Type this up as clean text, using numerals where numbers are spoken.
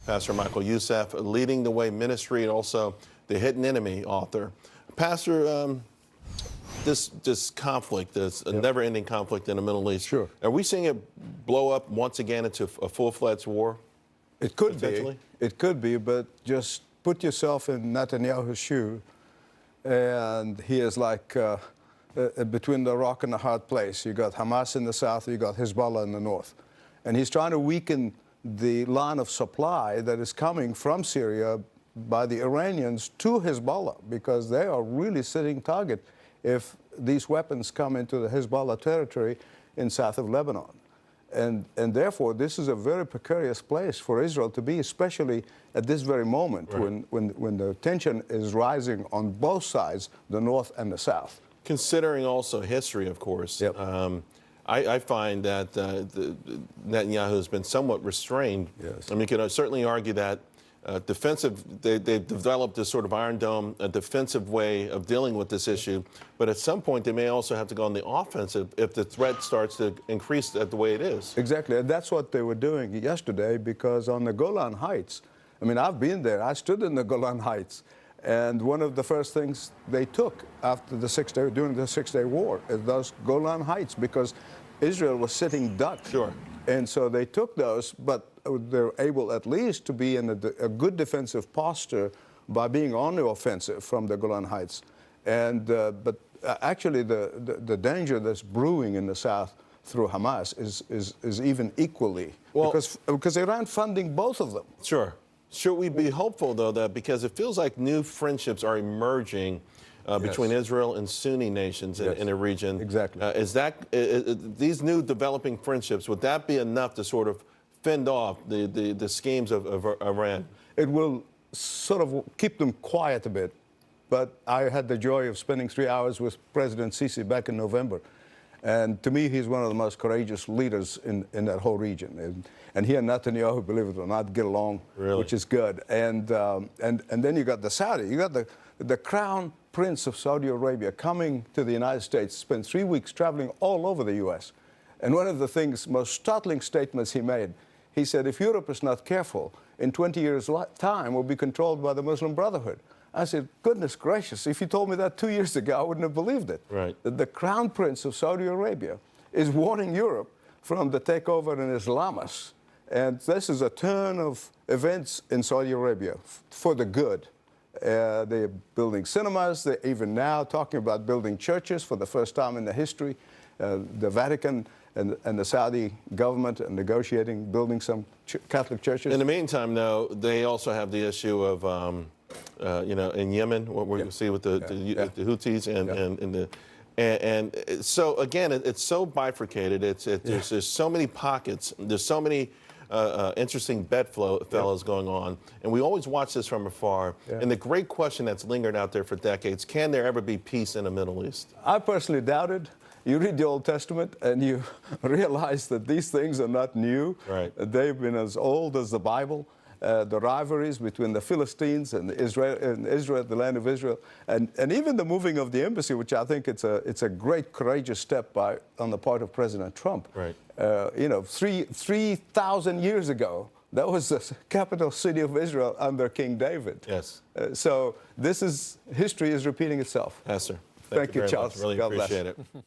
Pastor Michael Youssef, Leading the Way Ministry, and also the Hidden Enemy author. Pastor, this conflict, this never-ending conflict in the Middle East, Sure. Are we seeing it blow up once again into a full-fledged war? It could be. It could be, but just put yourself in Netanyahu's shoe, and he is like between the rock and the hard place. You got Hamas in the south, you got Hezbollah in the north. And he's trying to weaken the line of supply that is coming from Syria by the Iranians to Hezbollah, because they are really sitting target if these weapons come into the Hezbollah territory in south of Lebanon. And therefore, this is a very precarious place for Israel to be, especially at this very moment, right, when the tension is rising on both sides, the north and the south. Considering also history, of course, I find that Netanyahu has been somewhat restrained. Yes. I mean, you can certainly argue that they've developed this sort of Iron Dome, a defensive way of dealing with this issue, but at some point they may also have to go on the offensive if the threat starts to increase the way it is. Exactly, and that's what they were doing yesterday, because on the Golan Heights, I mean, I've been there, I stood in the Golan Heights, and one of the first things they took after the during the Six-Day War is those Golan Heights, because Israel was sitting duck. Sure. And so they took those, but they're able at least to be in a good defensive posture by being on the offensive from the Golan Heights. And but actually, the danger that's brewing in the south through Hamas is even equally, because Iran funding both of them. Sure. Should we be hopeful, though, that because it feels like new friendships are emerging between Israel and Sunni nations in the region? Exactly. These new developing friendships, would that be enough to sort of fend off the schemes of Iran? It will sort of keep them quiet a bit. But I had the joy of spending 3 hours with President Sisi back in November. And to me, he's one of the most courageous leaders in that whole region. And he and Netanyahu, believe it or not, get along, which is good. And then you got the Saudi. You got the Crown Prince of Saudi Arabia coming to the United States, spent 3 weeks traveling all over the U.S. And one of the most startling statements he made, he said, if Europe is not careful, in 20 years' time, we'll be controlled by the Muslim Brotherhood. I said, goodness gracious, if you told me that 2 years ago, I wouldn't have believed it. Right. The Crown Prince of Saudi Arabia is warning Europe from the takeover in Islamists. And this is a turn of events in Saudi Arabia for the good. They're building cinemas. They're even now talking about building churches for the first time in the history. The Vatican and the Saudi government are negotiating building some Catholic churches. In the meantime, though, they also have the issue of, in Yemen, what we see with the Houthis and so again, it's so bifurcated. There's so many pockets. There's so many interesting bedfellows going on, and we always watch this from afar. And the great question that's lingered out there for decades: can there ever be peace in the Middle East? I personally doubt it. You read the Old Testament and you realize that these things are not new. Right. They've been as old as the Bible. The rivalries between the Philistines and Israel, the land of Israel, and even the moving of the embassy, which I think it's a great courageous step on the part of President Trump. Right. 3,000 years ago, that was the capital city of Israel under King David. Yes. So history is repeating itself. Yes, sir. Thank you, very Charles. much. Really God appreciate bless. it.